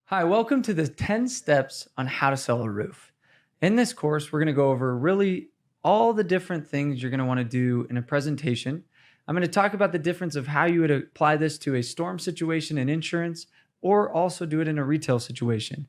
Hi, welcome to the 10 steps on how to sell a roof. In this course, we're going to go over really all the different things you're going to want to do in a presentation. I'm going to talk about the difference of how you would apply this to a storm situation in insurance or also do it in a retail situation.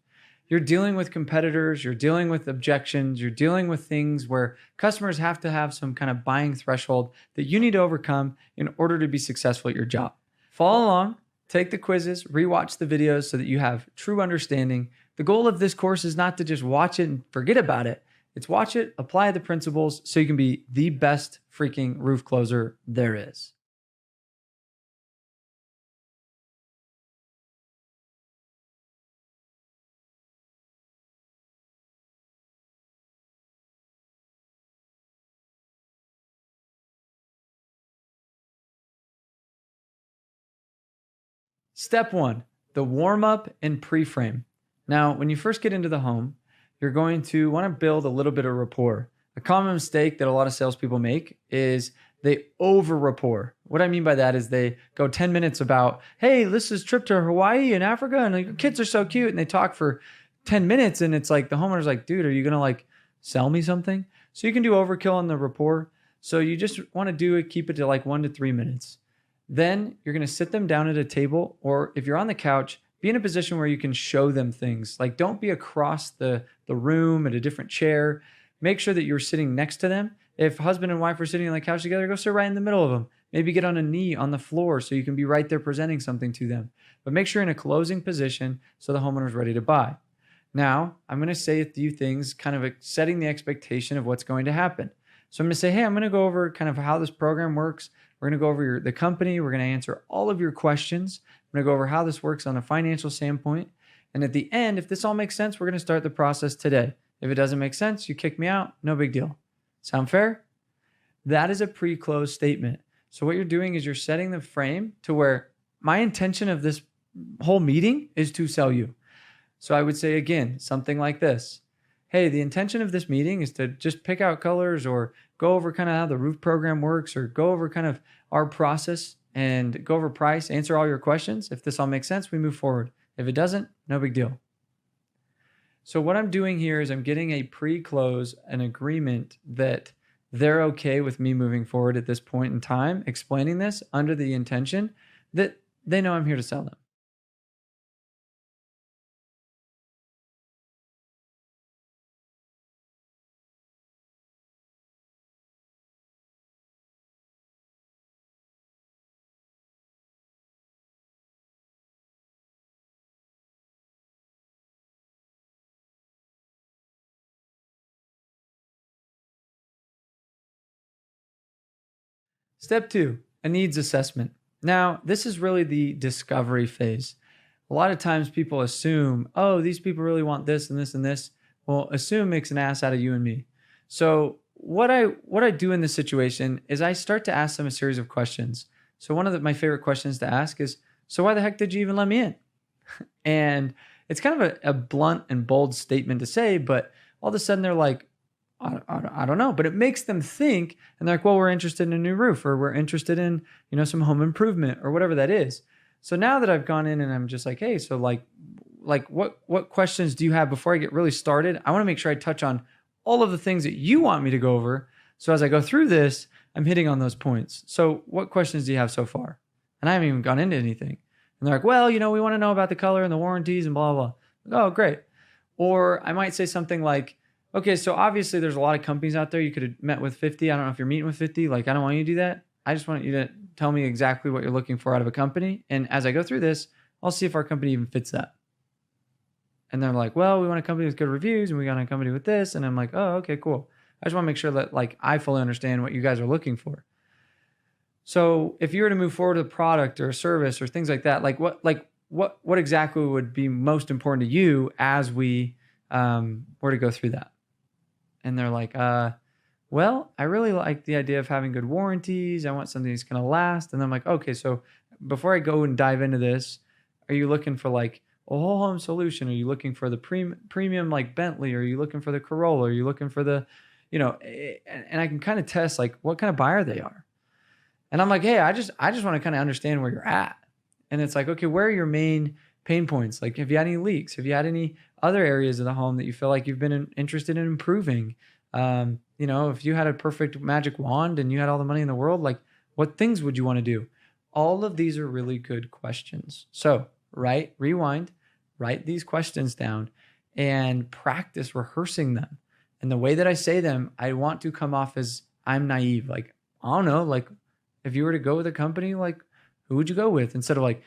You're dealing with competitors, you're dealing with objections, you're dealing with things where customers have to have some kind of buying threshold that you need to overcome in order to be successful at your job. Follow along. Take the quizzes, rewatch the videos so that you have true understanding. The goal of this course is not to just watch it and forget about it. It's watch it, apply the principles so you can be the best freaking roof closer there is. Step one, the warm up and pre-frame. Now, when you first get into the home, you're going to want to build a little bit of rapport. A common mistake that a lot of salespeople make is they over rapport. What I mean by that is they go 10 minutes about, hey, this is trip to Hawaii and Africa, and your kids are so cute. And they talk for 10 minutes, and it's like the homeowner's like, dude, are you gonna like sell me something? So you can do overkill on the rapport. So you just want to do it, keep it to like 1 to 3 minutes. Then you're going to sit them down at a table, or if you're on the couch, be in a position where you can show them things. Like don't be across the room at a different chair. Make sure that you're sitting next to them. If husband and wife are sitting on the couch together, go sit right in the middle of them. Maybe get on a knee on the floor so you can be right there presenting something to them. But make sure you're in a closing position so the homeowner's ready to buy. Now, I'm going to say a few things, kind of setting the expectation of what's going to happen. So I'm going to say, hey, I'm going to go over kind of how this program works. We're going to go over the company. We're going to answer all of your questions. I'm going to go over how this works on a financial standpoint. And at the end, if this all makes sense, we're going to start the process today. If it doesn't make sense, you kick me out. No big deal. Sound fair? That is a pre-close statement. So what you're doing is you're setting the frame to where my intention of this whole meeting is to sell you. So I would say, again, something like this. Hey, the intention of this meeting is to just pick out colors or go over kind of how the roof program works or go over kind of our process and go over price, answer all your questions. If this all makes sense, we move forward. If it doesn't, no big deal. So what I'm doing here is I'm getting a pre-close, an agreement that they're okay with me moving forward at this point in time, explaining this under the intention that they know I'm here to sell them. Step two, a needs assessment. Now, this is really the discovery phase. A lot of times people assume, oh, these people really want this and this and this. Well, assume makes an ass out of you and me. So what I do in this situation is I start to ask them a series of questions. So one of my favorite questions to ask is, so why the heck did you even let me in? And it's kind of a blunt and bold statement to say, but all of a sudden they're like, I don't know, but it makes them think, and they're like, well, we're interested in a new roof, or we're interested in, some home improvement or whatever that is. So now that I've gone in and I'm just like, hey, so like what questions do you have before I get really started? I want to make sure I touch on all of the things that you want me to go over. So as I go through this, I'm hitting on those points. So what questions do you have so far? And I haven't even gone into anything. And they're like, well, we want to know about the color and the warranties and blah, blah, blah. Oh, great. Or I might say something like, okay, so obviously there's a lot of companies out there. You could have met with 50. I don't know if you're meeting with 50. Like, I don't want you to do that. I just want you to tell me exactly what you're looking for out of a company. And as I go through this, I'll see if our company even fits that. And they're like, well, we want a company with good reviews and we got a company with this. And I'm like, oh, okay, cool. I just want to make sure that like I fully understand what you guys are looking for. So if you were to move forward with a product or a service or things like that, what exactly would be most important to you as we were to go through that? And they're like, well, I really like the idea of having good warranties. I want something that's going to last. And I'm like, okay, so before I go and dive into this, are you looking for like a whole home solution? Are you looking for the premium like Bentley? Are you looking for the Corolla? Are you looking for the, and I can kind of test like what kind of buyer they are. And I'm like, hey, I just want to kind of understand where you're at. And it's like, okay, where are your main pain points. Like, have you had any leaks? Have you had any other areas of the home that you feel like you've been interested in improving? If you had a perfect magic wand and you had all the money in the world, like what things would you want to do? All of these are really good questions. So rewind, write these questions down and practice rehearsing them. And the way that I say them, I want to come off as I'm naive. Like, I don't know, like if you were to go with a company, like who would you go with? Instead of like,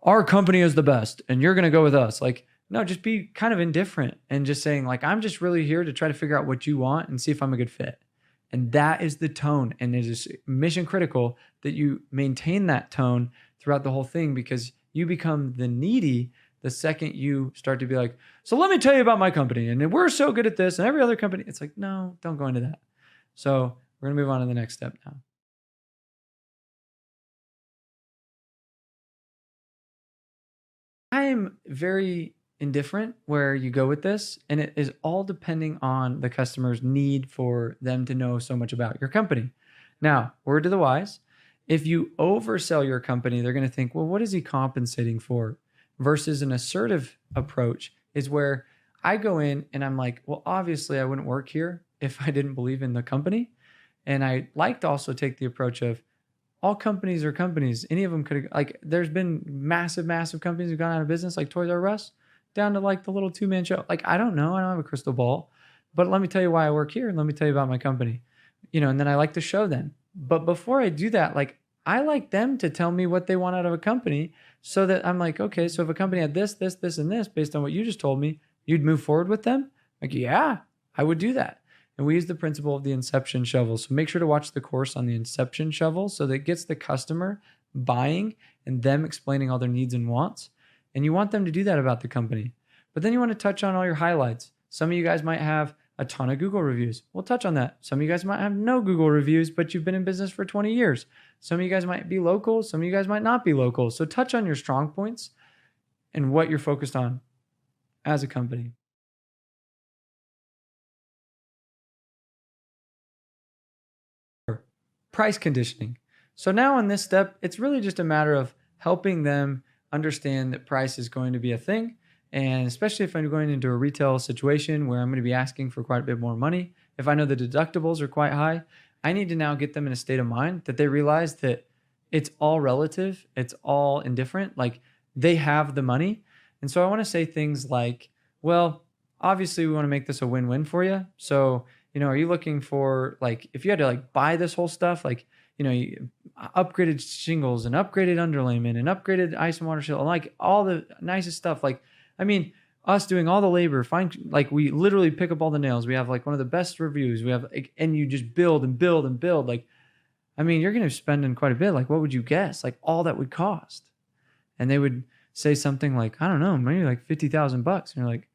our company is the best and you're going to go with us. Like, no, just be kind of indifferent and just saying like, I'm just really here to try to figure out what you want and see if I'm a good fit. And that is the tone. And it is mission critical that you maintain that tone throughout the whole thing, because you become the needy the second you start to be like, so let me tell you about my company and we're so good at this and every other company. It's like, no, don't go into that. So we're going to move on to the next step now. I am very indifferent where you go with this, and it is all depending on the customer's need for them to know so much about your company. Now, word to the wise, if you oversell your company, they're going to think, well, what is he compensating for? Versus an assertive approach is where I go in and I'm like, well, obviously I wouldn't work here if I didn't believe in the company. And I like to also take the approach of, all companies are companies. Any of them could, like, there's been massive, massive companies who've gone out of business, like Toys R Us, down to like the little two-man show. Like, I don't know. I don't have a crystal ball, but let me tell you why I work here and let me tell you about my company, and then I like to show them. But before I do that, like, I like them to tell me what they want out of a company so that I'm like, okay, so if a company had this, this, this, and this, based on what you just told me, you'd move forward with them? Like, yeah, I would do that. And we use the principle of the inception shovel. So make sure to watch the course on the inception shovel so that it gets the customer buying and them explaining all their needs and wants. And you want them to do that about the company. But then you want to touch on all your highlights. Some of you guys might have a ton of Google reviews. We'll touch on that. Some of you guys might have no Google reviews, but you've been in business for 20 years. Some of you guys might be local. Some of you guys might not be local. So touch on your strong points and what you're focused on as a company. Price conditioning. So now in this step, it's really just a matter of helping them understand that price is going to be a thing. And especially if I'm going into a retail situation where I'm going to be asking for quite a bit more money, if I know the deductibles are quite high, I need to now get them in a state of mind that they realize that it's all relative, it's all indifferent. Like, they have the money. And so I want to say things like, well, obviously we want to make this a win-win for you. So, are you looking for, like, if you had to like buy this whole stuff, like, upgraded shingles and upgraded underlayment and upgraded ice and water shield, like all the nicest stuff. Like, I mean, us doing all the labor, like we literally pick up all the nails. We have like one of the best reviews. We have, like, and you just build and build and build. Like, I mean, you're going to spend in quite a bit. Like, what would you guess? Like, all that would cost. And they would say something like, I don't know, maybe like $50,000. And you're like,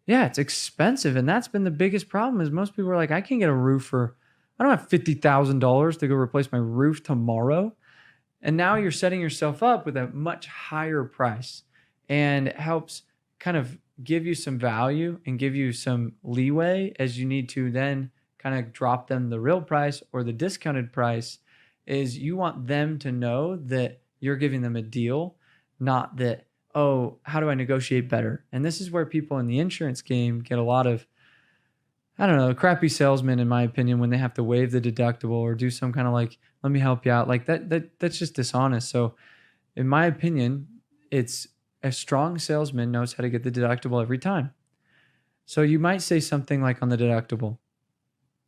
yeah, it's expensive. And that's been the biggest problem, is most people are like, I can't get a roof for, I don't have $50,000 to go replace my roof tomorrow. And now you're setting yourself up with a much higher price, and it helps kind of give you some value and give you some leeway as you need to then kind of drop them the real price or the discounted price. Is you want them to know that you're giving them a deal, not that, oh, how do I negotiate better? And this is where people in the insurance game get a lot of, I don't know, crappy salesmen, in my opinion, when they have to waive the deductible or do some kind of like, let me help you out. Like that's just dishonest. So in my opinion, it's a strong salesman knows how to get the deductible every time. So you might say something like on the deductible,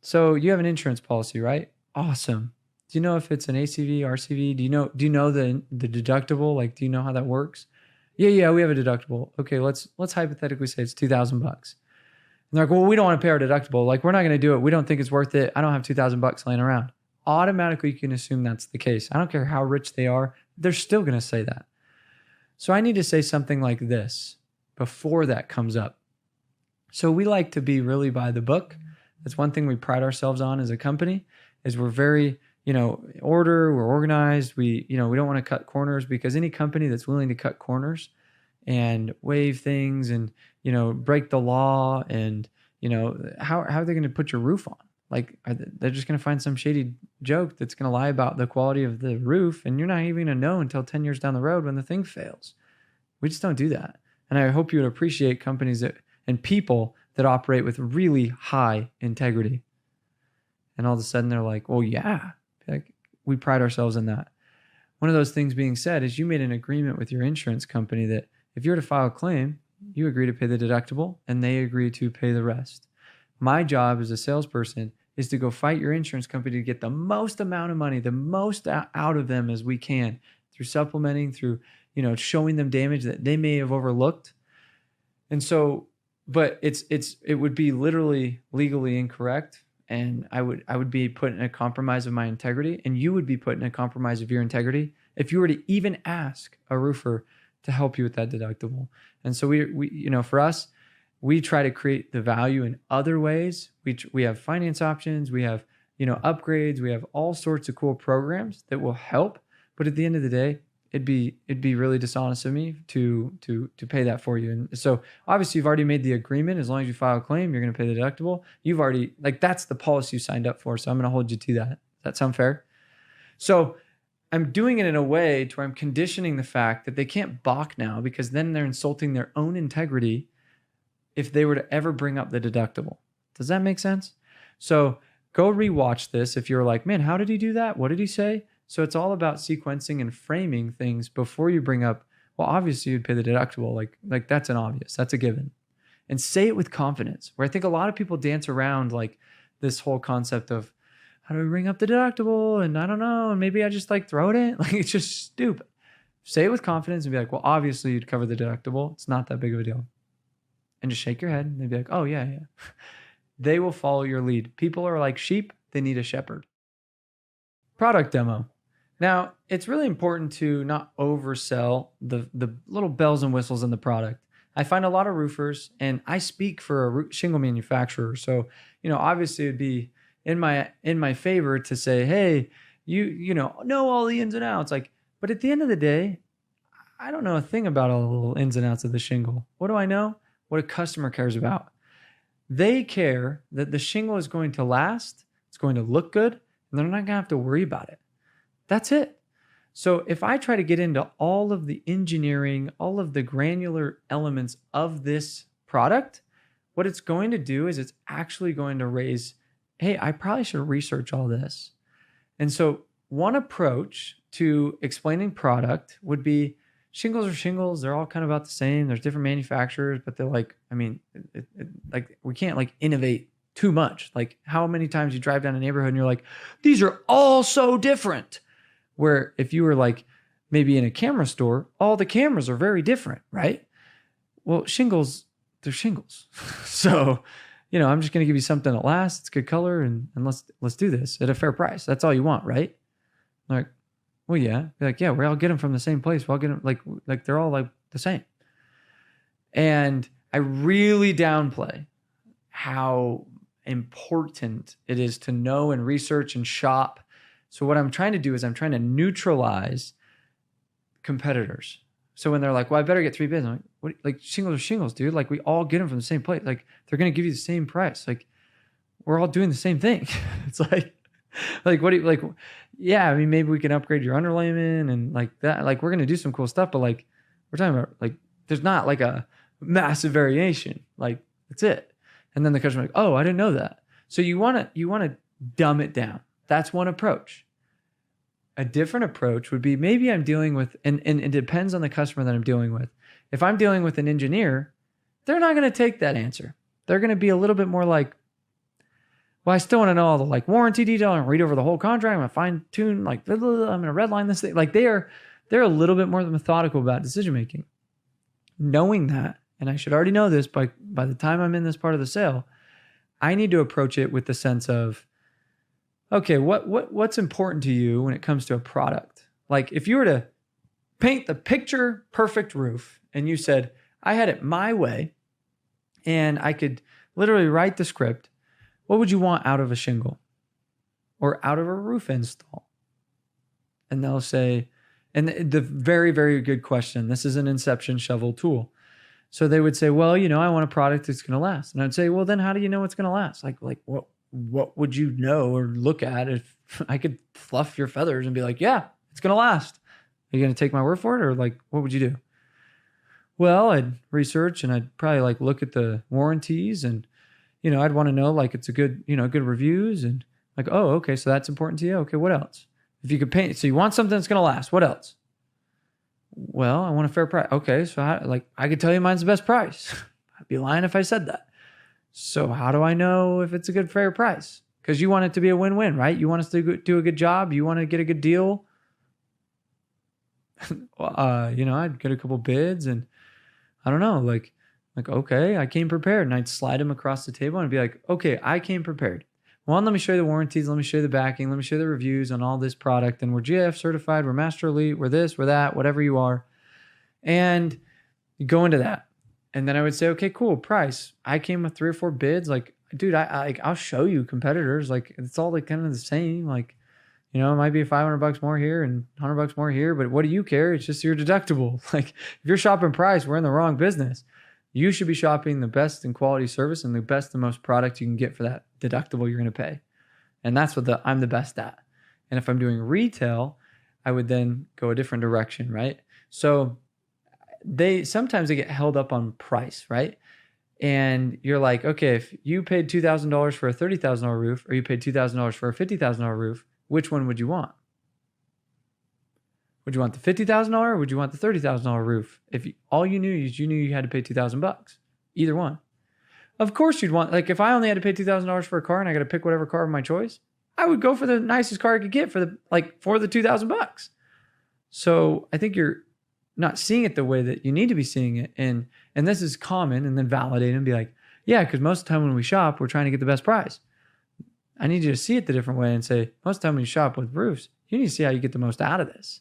so you have an insurance policy, right? Awesome. Do you know if it's an ACV, RCV? Do you know the deductible? Like, do you know how that works? Yeah, we have a deductible. Okay, let's hypothetically say it's $2,000. And they're like, well, we don't want to pay our deductible. Like, we're not going to do it. We don't think it's worth it. I don't have $2,000 laying around. Automatically, you can assume that's the case. I don't care how rich they are. They're still going to say that. So I need to say something like this before that comes up. So we like to be really by the book. That's one thing we pride ourselves on as a company, is we're very, we're organized. We don't want to cut corners, because any company that's willing to cut corners and waive things and, break the law and, how are they going to put your roof on? Like, they're just going to find some shady joke that's going to lie about the quality of the roof, and you're not even going to know until 10 years down the road when the thing fails. We just don't do that. And I hope you would appreciate companies and people that operate with really high integrity. And all of a sudden they're like, well, yeah, like we pride ourselves in that. One of those things being said is you made an agreement with your insurance company that if you were to file a claim, you agree to pay the deductible and they agree to pay the rest. My job as a salesperson is to go fight your insurance company to get the most amount of money, the most out of them as we can through supplementing, through, showing them damage that they may have overlooked. And so, but it would be literally legally incorrect. And I would be put in a compromise of my integrity, and you would be put in a compromise of your integrity if you were to even ask a roofer to help you with that deductible. And so we for us, we try to create the value in other ways. We have finance options, we have upgrades, we have all sorts of cool programs that will help. But at the end of the day, it'd be really dishonest of me to pay that for you. And so obviously you've already made the agreement. As long as you file a claim, you're going to pay the deductible. You've already, that's the policy you signed up for. So I'm going to hold you to that. Does that sound fair? So I'm doing it in a way to where I'm conditioning the fact that they can't balk now, because then they're insulting their own integrity if they were to ever bring up the deductible. Does that make sense? So go rewatch this. If you're like, man, how did he do that? What did he say? So it's all about sequencing and framing things before you bring up, well, obviously you'd pay the deductible. Like that's an obvious, that's a given. And say it with confidence, where I think a lot of people dance around like this whole concept of how do we bring up the deductible? And I don't know, and maybe I just throw it in. Like it's just stupid. Say it with confidence and be like, well, obviously you'd cover the deductible. It's not that big of a deal. And just shake your head and they'd be like, oh yeah. They will follow your lead. People are like sheep, they need a shepherd. Product demo. Now, it's really important to not oversell the little bells and whistles in the product. I find a lot of roofers, and I speak for a shingle manufacturer. So, obviously it'd be in my favor to say, hey, you know all the ins and outs. But at the end of the day, I don't know a thing about all the little ins and outs of the shingle. What do I know? What a customer cares about. They care that the shingle is going to last, it's going to look good, and they're not going to have to worry about it. That's it. So if I try to get into all of the engineering, all of the granular elements of this product, what it's going to do is it's actually going to raise, hey, I probably should research all this. And so one approach to explaining product would be shingles are shingles. They're all kind of about the same. There's different manufacturers, but they're we can't innovate too much. Like how many times you drive down a neighborhood and you're like, these are all so different. Where if you were maybe in a camera store, all the cameras are very different, right? Well, shingles, they're shingles. So, I'm just going to give you something that lasts, it's good color, and let's do this at a fair price. That's all you want, right? Like, well, yeah. Be like, yeah, we all get them from the same place. We all get them like they're all the same. And I really downplay how important it is to know and research and shop. So what I'm trying to do is I'm trying to neutralize competitors. So when they're like, well, I better get 3 bids. I'm like, what? Shingles are shingles, dude. We all get them from the same place. They're going to give you the same price. We're all doing the same thing. It's what do you, yeah, I mean, maybe we can upgrade your underlayment and that. We're going to do some cool stuff, but we're talking about there's not a massive variation. That's it. And then the customer's like, oh, I didn't know that. So you want to dumb it down. That's one approach. A different approach would be maybe I'm dealing with, and it depends on the customer that I'm dealing with. If I'm dealing with an engineer, they're not going to take that answer. They're going to be a little bit more well, I still want to know all the warranty detail and read over the whole contract. I'm going to fine tune, I'm going to redline this thing. They're a little bit more methodical about decision making. Knowing that, and I should already know this by the time I'm in this part of the sale, I need to approach it with the sense of, okay, what's important to you when it comes to a product? If you were to paint the picture perfect roof and you said, I had it my way and I could literally write the script, what would you want out of a shingle or out of a roof install? And they'll say, and the very, very good question, this is an Inception shovel tool. So they would say, well, I want a product that's going to last. And I'd say, well, then how do you know it's going to last? What would you know or look at if I could fluff your feathers and be like, yeah, it's going to last? Are you going to take my word for it? Or what would you do? Well, I'd research and I'd probably like look at the warranties and, I'd want to know like it's a good, good reviews and like, oh, okay. So that's important to you. Okay. What else? If you could paint, so you want something that's going to last. What else? Well, I want a fair price. Okay. So I could tell you mine's the best price. I'd be lying if I said that. So how do I know if it's a good, fair price? Because you want it to be a win-win, right? You want us to do a good job. You want to get a good deal. I'd get a couple bids and I don't know, like, okay, I came prepared, and I'd slide them across the table and be like, okay, I came prepared. One, let me show you the warranties. Let me show you the backing. Let me show you the reviews on all this product. And we're GF certified. We're Master Elite. We're this, we're that, whatever you are. And you go into that. And then I would say, okay, cool, price. I came with 3 or 4 bids. Like, dude, I'll show you competitors. Like, it's all like kind of the same. Like, it might be $500 more here and $100 more here, but what do you care? It's just your deductible. Like, if you're shopping price, we're in the wrong business. You should be shopping the best in quality service and the best and most product you can get for that deductible you're going to pay. And that's what I'm the best at. And if I'm doing retail, I would then go a different direction, right? So sometimes they get held up on price, right? And you're like, okay, if you paid $2,000 for a $30,000 roof or you paid $2,000 for a $50,000 roof, which one would you want? Would you want the $50,000 or would you want the $30,000 roof? If all you knew is you had to pay $2,000, either one. Of course you'd want, like if I only had to pay $2,000 for a car and I got to pick whatever car of my choice, I would go for the nicest car I could get for the $2,000. So I think you're not seeing it the way that you need to be seeing it. And this is common, and then validate and be like, yeah, because most of the time when we shop, we're trying to get the best price. I need you to see it the different way and say, most of the time when you shop with roofs, you need to see how you get the most out of this.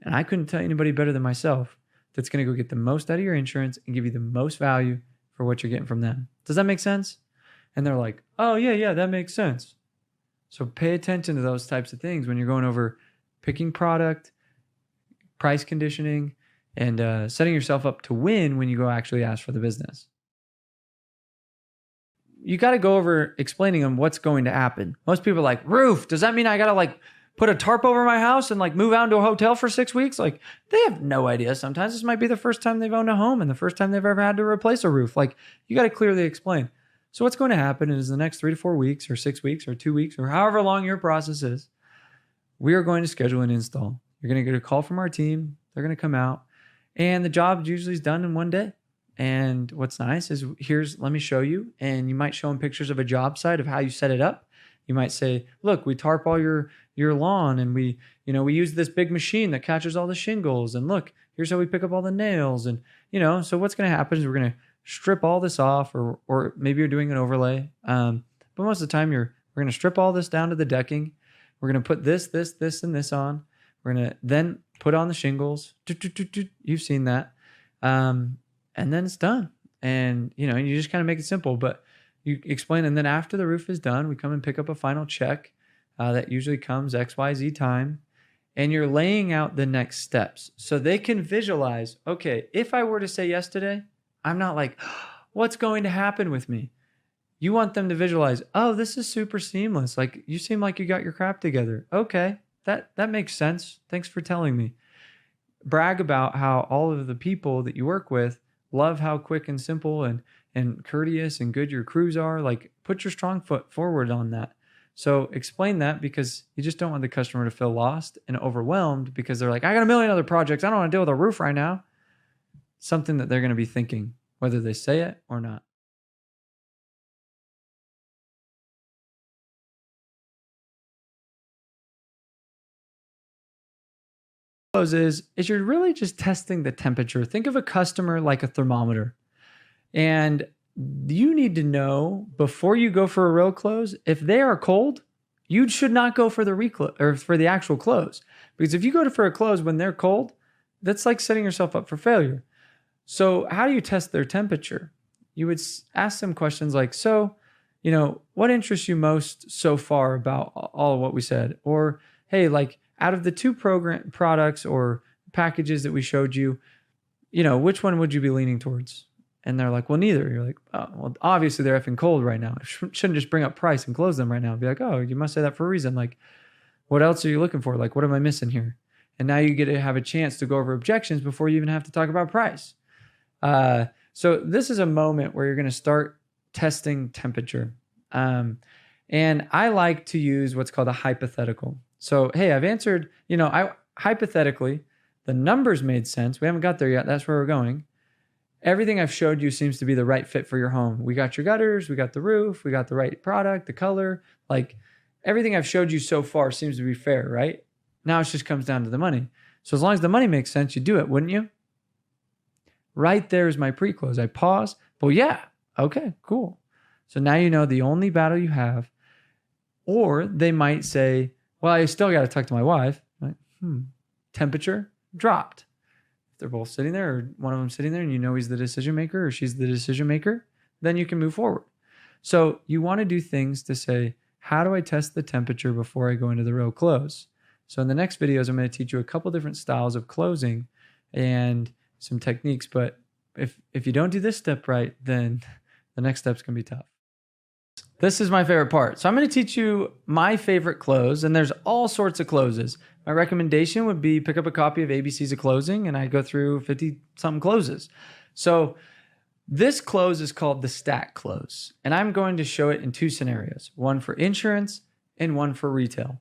And I couldn't tell anybody better than myself that's going to go get the most out of your insurance and give you the most value for what you're getting from them. Does that make sense? And they're like, oh, yeah, that makes sense. So pay attention to those types of things when you're going over picking product, price conditioning, and setting yourself up to win when you go actually ask for the business. You got to go over explaining them what's going to happen. Most people are like, roof, does that mean I got to like put a tarp over my house and like move out into a hotel for 6 weeks? Like, they have no idea. Sometimes this might be the first time they've owned a home and the first time they've ever had to replace a roof. Like, you got to clearly explain. So what's going to happen is the next 3 to 4 weeks or 6 weeks or 2 weeks or however long your process is, we are going to schedule an install. You're going to get a call from our team. They're going to come out and the job usually is done in 1 day. And what's nice is let me show you. And you might show them pictures of a job site of how you set it up. You might say, look, we tarp all your lawn and we use this big machine that catches all the shingles. And look, here's how we pick up all the nails. And, so what's going to happen is we're going to strip all this off or maybe you're doing an overlay. But most of the time we're going to strip all this down to the decking. We're going to put this, and this on. We're going to then put on the shingles. You've seen that. And then it's done. And, you just kind of make it simple, but you explain. And then after the roof is done, we come and pick up a final check that usually comes XYZ time. And you're laying out the next steps so they can visualize, okay, if I were to say yes today, I'm not like, what's going to happen with me? You want them to visualize, oh, this is super seamless. Like, you seem like you got your crap together. Okay, that makes sense. Thanks for telling me. Brag about how all of the people that you work with love how quick and simple and courteous and good your crews are. Like, put your strong foot forward on that. So explain that, because you just don't want the customer to feel lost and overwhelmed because they're like, I got a million other projects. I don't want to deal with a roof right now. Something that they're going to be thinking, whether they say it or not. Is you're really just testing the temperature. Think of a customer like a thermometer. And you need to know before you go for a real close, if they are cold, you should not go for the reclose or for the actual close. Because if you go for a close when they're cold, that's like setting yourself up for failure. So how do you test their temperature? You would ask them questions like, so, what interests you most so far about all of what we said? Or, hey, like, out of the 2 products or packages that we showed you, which one would you be leaning towards? And they're like, well, neither. You're like, oh, well, obviously they're effing cold right now. I shouldn't just bring up price and close them right now. Be like, oh, you must say that for a reason. Like, what else are you looking for? Like, what am I missing here? And now you get to have a chance to go over objections before you even have to talk about price. So this is a moment where you're going to start testing temperature. And I like to use what's called a hypothetical. So, hey, I've answered, hypothetically, the numbers made sense. We haven't got there yet. That's where we're going. Everything I've showed you seems to be the right fit for your home. We got your gutters, we got the roof, we got the right product, the color. Like everything I've showed you so far seems to be fair, right? Now it just comes down to the money. So as long as the money makes sense, you do it, wouldn't you? Right there is my pre-close. I pause. Well, yeah. Okay, cool. So now you know the only battle you have. Or they might say, well, I still got to talk to my wife. Like, temperature dropped. If they're both sitting there, or one of them sitting there, and you know he's the decision maker or she's the decision maker, then you can move forward. So you want to do things to say, how do I test the temperature before I go into the real close? So in the next videos, I'm going to teach you a couple different styles of closing and some techniques. But if you don't do this step right, then the next step's going to be tough. This is my favorite part. So I'm going to teach you my favorite close, and there's all sorts of closes. My recommendation would be pick up a copy of ABCs of Closing, and I go through 50-something closes. So this close is called the stack close, and I'm going to show it in two scenarios, one for insurance and one for retail.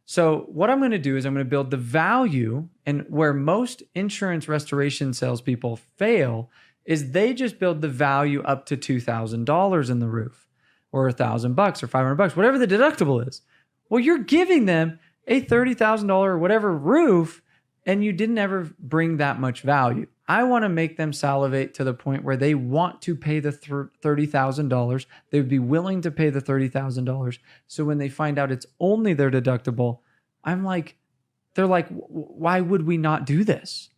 So what I'm going to do is I'm going to build the value, and where most insurance restoration salespeople fail is they just build the value up to $2,000 in the roof, or $1,000 or $500, whatever the deductible is. Well, you're giving them a $30,000 or whatever roof, and you didn't ever bring that much value. I want to make them salivate to the point where they want to pay the $30,000. They would be willing to pay the $30,000. So when they find out it's only their deductible, they're like, why would we not do this?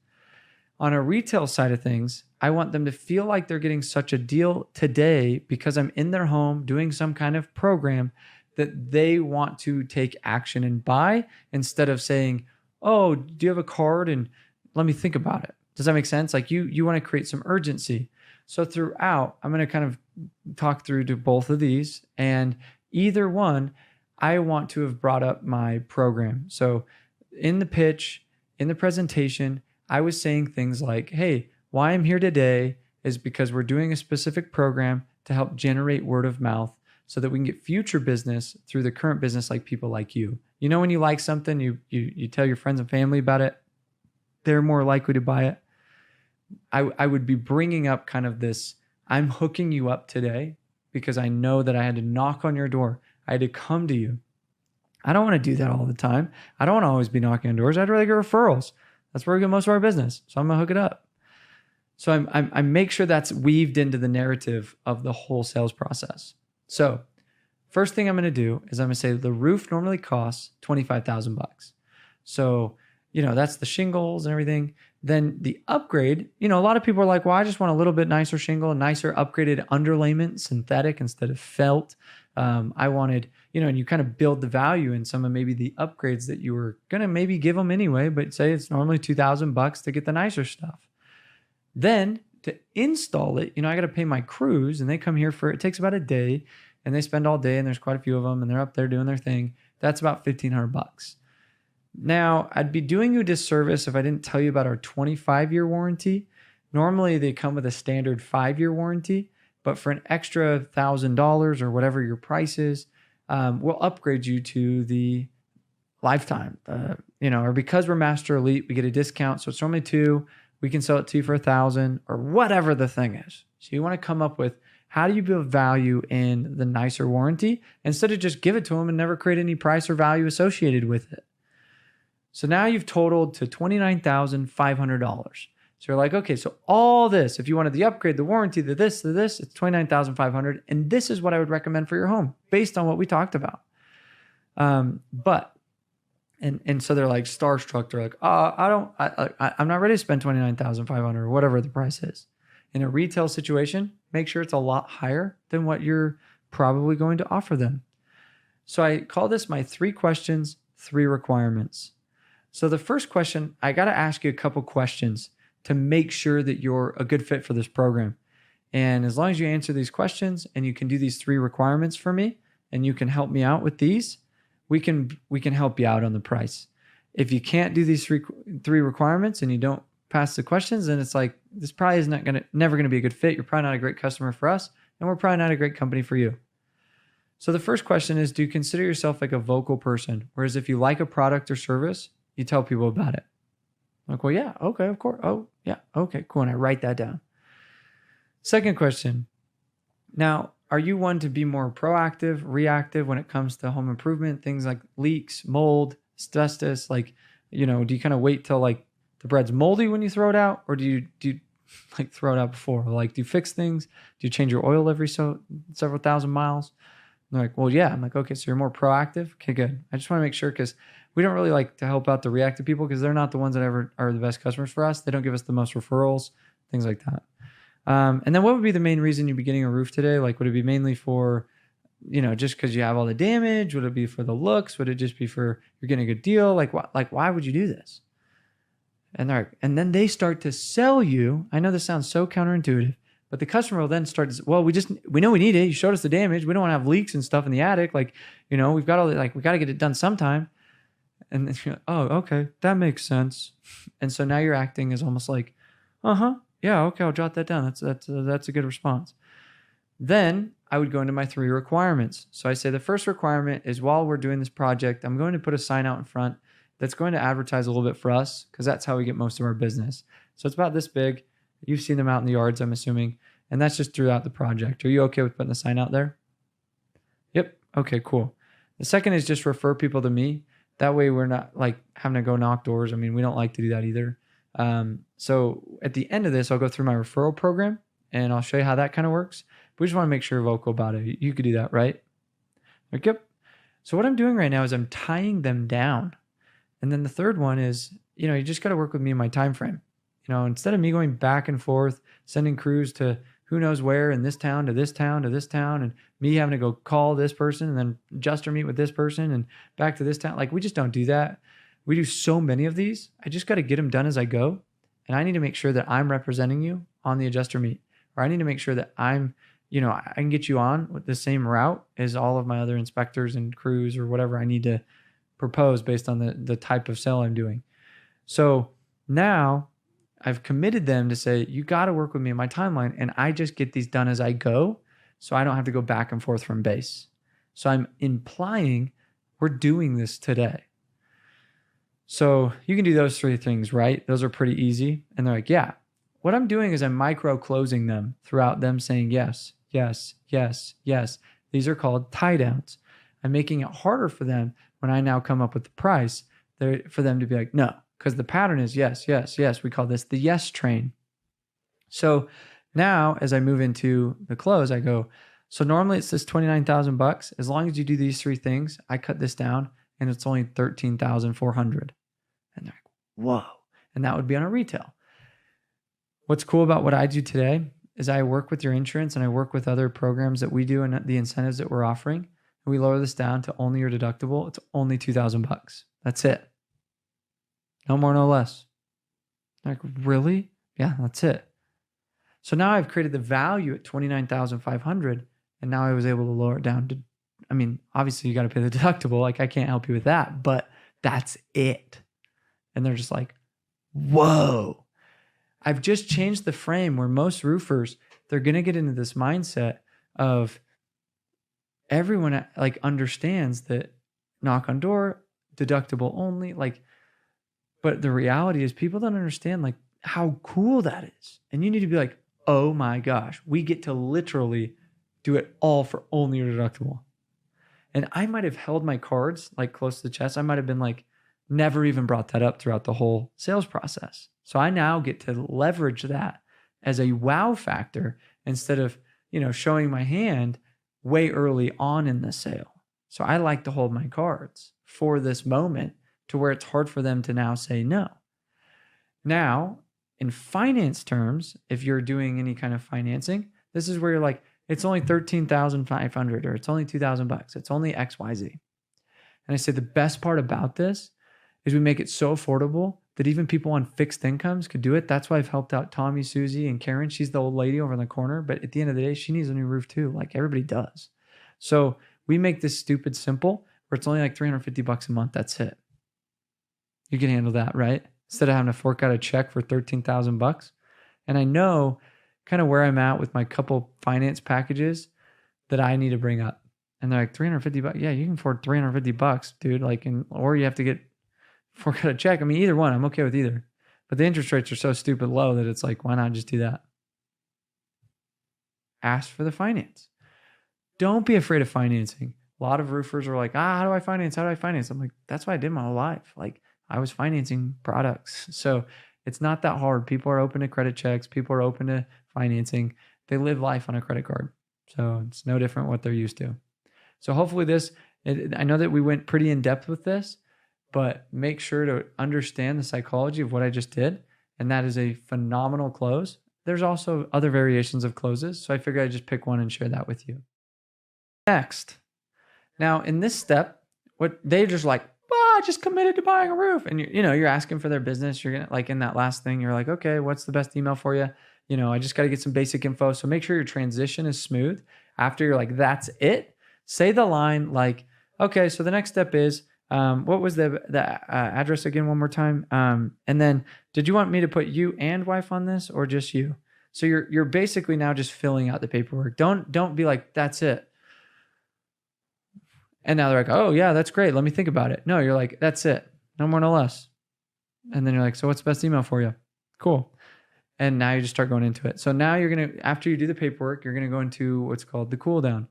On a retail side of things, I want them to feel like they're getting such a deal today because I'm in their home doing some kind of program that they want to take action and buy, instead of saying, oh, do you have a card? And let me think about it. Does that make sense? Like you want to create some urgency. So throughout, I'm going to kind of talk through to both of these, and either one, I want to have brought up my program. So in the pitch, in the presentation, I was saying things like, hey, why I'm here today is because we're doing a specific program to help generate word of mouth so that we can get future business through the current business, like people like you. You know, when you like something, you tell your friends and family about it, they're more likely to buy it. I would be bringing up kind of this, I'm hooking you up today because I know that I had to knock on your door. I had to come to you. I don't want to do that all the time. I don't want to always be knocking on doors. I'd rather get referrals. That's where we get most of our business. So I'm going to hook it up. So I make sure that's weaved into the narrative of the whole sales process. So first thing I'm going to do is I'm going to say the roof normally costs $25,000. So, that's the shingles and everything. Then the upgrade, a lot of people are like, well, I just want a little bit nicer shingle, a nicer upgraded underlayment, synthetic instead of felt. I wanted, and you kind of build the value in some of maybe the upgrades that you were going to maybe give them anyway, but say it's normally $2,000 to get the nicer stuff. Then to install it, I got to pay my crews, and they come here it takes about a day, and they spend all day, and there's quite a few of them, and they're up there doing their thing. That's about $1,500. Now, I'd be doing you a disservice if I didn't tell you about our 25-year warranty. Normally, they come with a standard 5-year warranty, but for an extra $1,000 or whatever your price is, we'll upgrade you to the lifetime. Or because we're Master Elite, we get a discount. So it's normally $2,000. We can sell it to you for $1,000 or whatever the thing is. So you want to come up with, how do you build value in the nicer warranty instead of just give it to them and never create any price or value associated with it? So now you've totaled to $29,500. So you're like, okay, so all this, if you wanted the upgrade, the warranty, the this, it's $29,500. And this is what I would recommend for your home based on what we talked about. And so they're like starstruck. They're like, I'm not ready to spend $29,500 or whatever the price is. In a retail situation, make sure it's a lot higher than what you're probably going to offer them. So I call this my 3 questions, 3 requirements. So the first question, I got to ask you a couple questions to make sure that you're a good fit for this program. And as long as you answer these questions and you can do these 3 requirements for me, and you can help me out with these, we can help you out on the price. If you can't do these three requirements and you don't past the questions, and it's like, this probably is never gonna be a good fit. You're probably not a great customer for us, and we're probably not a great company for you. So the first question is, do you consider yourself like a vocal person? Whereas if you like a product or service, you tell people about it. Like, well, yeah, okay, of course. Oh, yeah, okay, cool. And I write that down. Second question. Now, are you one to be more proactive, reactive when it comes to home improvement, things like leaks, mold, asbestos? Like, do you kind of wait till like the bread's moldy when you throw it out, or do you like throw it out before? Like, do you fix things? Do you change your oil every several thousand miles? And they're like, well, yeah. I'm like, okay, so you're more proactive. Okay, good. I just want to make sure, because we don't really like to help out the reactive people, because they're not the ones that ever are the best customers for us. They don't give us the most referrals, things like that. And then what would be the main reason you'd be getting a roof today? Like, would it be mainly for, just because you have all the damage? Would it be for the looks? Would it just be for you're getting a good deal? Like, why would you do this? And they're like, and then they start to sell you. I know this sounds so counterintuitive, but the customer will then start to, well, we know we need it. You showed us the damage. We don't want to have leaks and stuff in the attic. Like, we've got all we got to get it done sometime. And then you're like, oh, okay, that makes sense. And so now you're acting as almost like, yeah, okay, I'll jot that down. That's a good response. Then I would go into my 3 requirements. So I say the first requirement is, while we're doing this project, I'm going to put a sign out in front that's going to advertise a little bit for us, because that's how we get most of our business. So it's about this big. You've seen them out in the yards, I'm assuming. And that's just throughout the project. Are you okay with putting the sign out there? Yep. Okay, cool. The second is just refer people to me. That way we're not like having to go knock doors. I mean, we don't like to do that either. So at the end of this, I'll go through my referral program and I'll show you how that kind of works. But we just want to make sure you're vocal about it. You could do that, right? Like, yep. So what I'm doing right now is I'm tying them down. And then the third one is, you just got to work with me in my time frame. Instead of me going back and forth, sending crews to who knows where, in this town to this town to this town, and me having to go call this person and then adjuster meet with this person and back to this town. Like, we just don't do that. We do so many of these. I just got to get them done as I go. And I need to make sure that I'm representing you on the adjuster meet, or I need to make sure that I can get you on with the same route as all of my other inspectors and crews, or whatever I need to propose based on the type of sale I'm doing. So now I've committed them to say, you got to work with me in my timeline, and I just get these done as I go, so I don't have to go back and forth from base. So I'm implying we're doing this today. So you can do those 3 things, right? Those are pretty easy. And they're like, yeah. What I'm doing is I'm micro closing them throughout them saying yes, yes, yes, yes. These are called tie downs. I'm making it harder for them when I now come up with the price for them to be like, no, because the pattern is yes, yes, yes. We call this the yes train. So now as I move into the close, I go, so normally it's this $29,000. As long as you do these 3 things, I cut this down and it's only $13,400. And they're like, whoa. And that would be on a retail. What's cool about what I do today is I work with your insurance and I work with other programs that we do and the incentives that we're offering. And we lower this down to only your deductible. It's only $2,000. That's it. No more, no less. They're like, really? Yeah, that's it. So now I've created the value at $29,500, and now I was able to lower it down to, obviously you got to pay the deductible. Like, I can't help you with that, but that's it. And they're just like, whoa. I've just changed the frame where most roofers, they're going to get into this mindset of everyone like understands that knock on door, deductible only, but the reality is people don't understand like how cool that is. And you need to be like, oh my gosh, we get to literally do it all for only your deductible. And I might have held my cards like close to the chest. I might have been like, never even brought that up throughout the whole sales process. So I now get to leverage that as a wow factor instead of, showing my hand way early on in the sale. So I like to hold my cards for this moment to where it's hard for them to now say no. Now, in finance terms, if you're doing any kind of financing, this is where you're like, it's only $13,500 or it's only $2,000. It's only XYZ. And I say the best part about this is we make it so affordable that even people on fixed incomes could do it. That's why I've helped out Tommy, Susie, and Karen. She's the old lady over in the corner, but at the end of the day, she needs a new roof too, like everybody does. So we make this stupid simple where it's only like $350 a month. That's it. You can handle that, right? instead of having to fork out a check for 13,000 bucks. And I know kind of where I'm at with my couple finance packages that I need to bring up. And they're like, 350 bucks. Yeah, you can afford 350 bucks, dude. Like, or you have to fork out a check. I mean, either one, I'm okay with either. But the interest rates are so stupid low that it's like, why not just do that? Ask for the finance. Don't be afraid of financing. A lot of roofers are like, how do I finance? How do I finance? I'm like, that's what I did my whole life. Like, I was financing products. So it's not that hard. People are open to credit checks. People are open to financing. They live life on a credit card. So it's no different what they're used to. So hopefully I know that we went pretty in depth with this, but make sure to understand the psychology of what I just did. And that is a phenomenal close. There's also other variations of closes. So I figured I'd just pick one and share that with you. Next. Now in this step, what they just like, I just committed to buying a roof. And you're asking for their business. You're going to, like, in that last thing, you're like, okay, what's the best email for you? I just got to get some basic info. So make sure your transition is smooth. After you're like, that's it. Say the line like, okay, so the next step is, what was the address again one more time? And then did you want me to put you and wife on this or just you? So you're basically now just filling out the paperwork. Don't be like, that's it. And now they're like, oh yeah, that's great. Let me think about it. No, you're like, that's it. No more, no less. And then you're like, so what's the best email for you? Cool. And now you just start going into it. So now after you do the paperwork, you're going to go into what's called the cool down.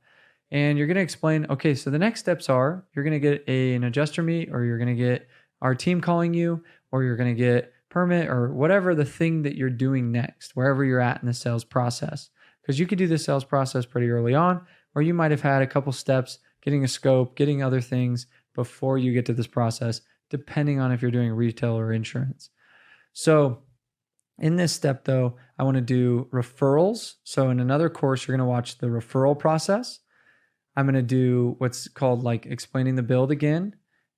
And you're going to explain, okay, so the next steps are you're going to get an adjuster meet, or you're going to get our team calling you, or you're going to get permit, or whatever the thing that you're doing next, wherever you're at in the sales process. Because you could do the sales process pretty early on, or you might have had a couple steps, getting a scope, getting other things before you get to this process, depending on if you're doing retail or insurance. So in this step though, I want to do referrals. So in another course, you're going to watch the referral process. I'm going to do what's called like explaining the build again.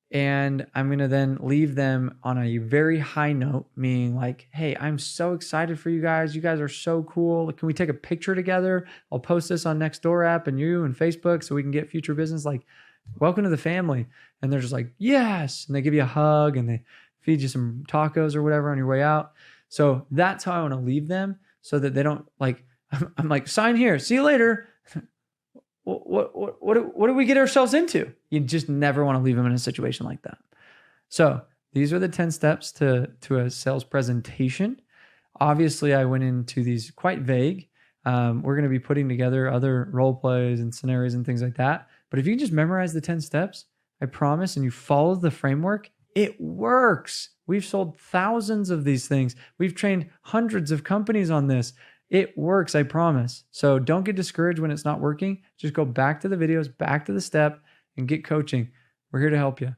And I'm going to then leave them on a very high note, meaning like, hey, I'm so excited for you guys. You guys are so cool. Can we take a picture together? I'll post this on Nextdoor app and you and Facebook so we can get future business. Like, welcome to the family. And they're just like, yes. And they give you a hug and they feed you some tacos or whatever on your way out. So that's how I want to leave them, so that they don't like, I'm like, sign here. See you later. What do we get ourselves into? You just never want to leave them in a situation like that. So these are the 10 steps to a sales presentation. Obviously, I went into these quite vague. We're going to be putting together other role plays and scenarios and things like that. But if you can just memorize the 10 steps, I promise, and you follow the framework, it works. We've sold thousands of these things. We've trained hundreds of companies on this. It works, I promise. So don't get discouraged when it's not working. Just go back to the videos, back to the step, and get coaching. We're here to help you.